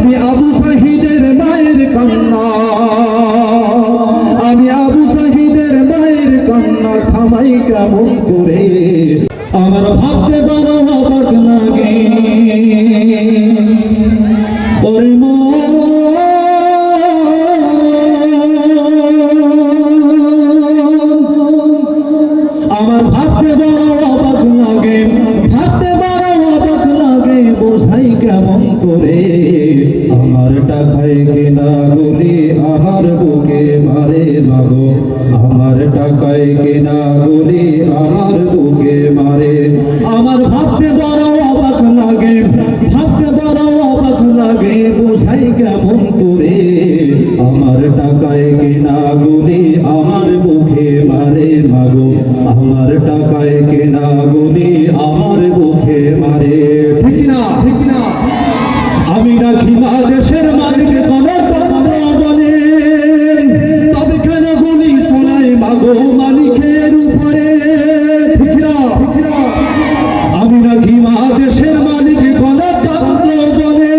আমি আবু শহীদের মায়ের কান্না, আমি আবু শহীদের মায়ের কান্না থামাই কেমন করে। আমার ভাবতে বড় অবাক লাগে ওরে মা, আমার ভাবতে বড় অবাক লাগে, ভাবতে বড় অবাক লাগে বোঝাই কেমন করে। আমার টাকায় কেনা গুলি আমার বুকে মারে মাগো, আমার টাকায় কেনা গুলি আমার বুকে মারে। আমার ভাবতে বড় অবাক লাগে, ভাবতে বড় অবাক লাগে বোঝাই কেমন করে। আমার টাকায় কেনা গুলি আমার বুকে মারে মাগো, আমার টাকায় কেনা গুলি আমার বুকে মারে। ঠিক না, ঠিক না? আমি রাখি মা দেশের মালিক গণতন্ত্র বলে, তবে কেন গুলি চলায় মাগো মালিকের উপরে। ঠিক না, ঠিক না? আমি রাখি মা দেশের মালিক গণতন্ত্র বলে,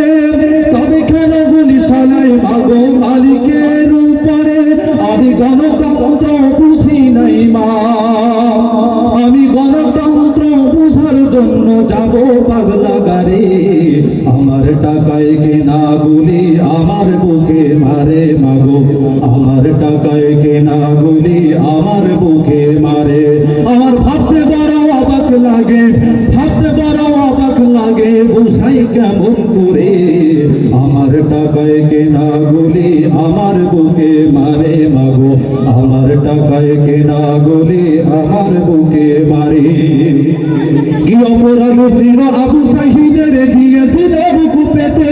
তবে কেন গুলি চলায় মাগো মালিকের উপরে। আমি গণতন্ত্র বুঝি নাই মা, আমি গণতন্ত্র বুঝার জন্য যাব পাগলা গারে। আমার টাকায় কেনা গুলি আমার বুকে মারে মাগো, আমার টাকায় কেনা গুলি আমার বুকে মারে। আমার ভাবতে বড় অবাক লাগে, ভাবতে বড় অবাক লাগে বুঝাই কেমন করে। আমার টাকায় কেনা গুলি আমার বুকে মারে মাগো, আমার টাকায় কেনা গুলি আমার বুকে মারে। কি অপরাধ ছিল আবু শহীদের দিয়েছিল বুকু পেতে,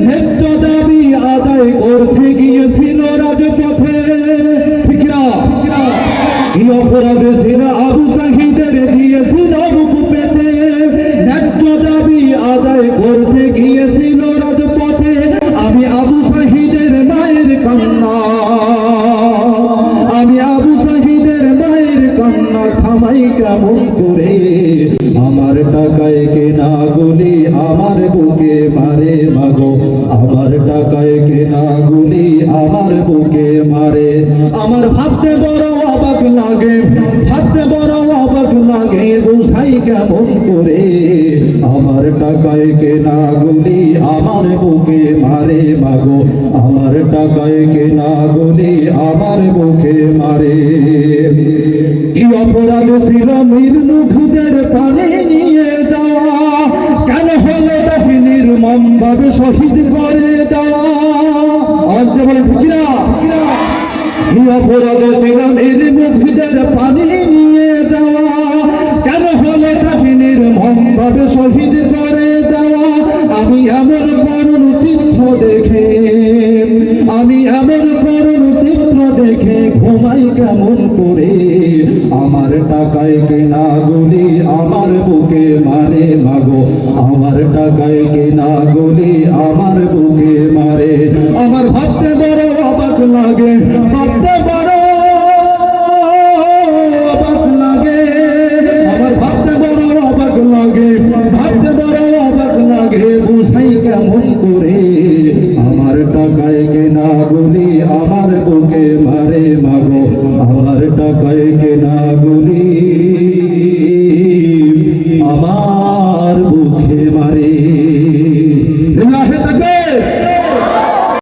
ন্যায্য দাবি আদায় করতে গিয়েছিল রাজপথে। ঠিক না, ঠিক না? কি অপরাধ ছিল আবু শহীদের দিয়েছিল বুকু পেতে, ন্যায্য দাবি আদায় করতে গিয়েছিল রাজপথে। আমি আবু শহীদের মায়ের কান্না, আমি আবু শহীদের মায়ের কান্না থামাই কেমন করে। আমার টাকায় কেনা গুলি আমার বুকে মারে মাগো, আমার টাকায় কেনা গুলি আমার বুকে মারে। আমার ভাবতে বড় অবাক লাগে, ভাবতে বড় অবাক লাগে বুঝাই কেমন করে। আমার টাকায় কেনা গুলি আমার বুকে মারে মাগো, আমার টাকায় কেনা গুলি আমার বুকে মারে। কি অপরাধ ছিল মীর মুগ্ধদের পানি নিয়ে যাওয়া, কেন হলো তাকে নির্মম ভাবে শহীদ করে দেওয়া। আওয়াজ দিয়ে বলে ঠিক না? কি অপরাধ ছিল মীর মুগ্ধদের পানি নিয়ে যাওয়া, কেন হলো তাকে নির্মম ভাবে শহীদ করে দেওয়া। আমি এমন করুণ চিত্র দেখে, আমি এমন করুণ চিত্র দেখে ঘুমাই কেমন করে। আমার টাকায় কেনা গুলি আমার বুকে মারে মাগো, আমার টাকায় কেনা গুলি আমার বুকে মারে। আমার ভাবতে বড় অবাক লাগে, ভাবতে বড় অবাক লাগে, আমার ভাবতে বড় অবাক লাগে, ভাবতে বড় অবাক লাগে বুঝাই কেমন করে।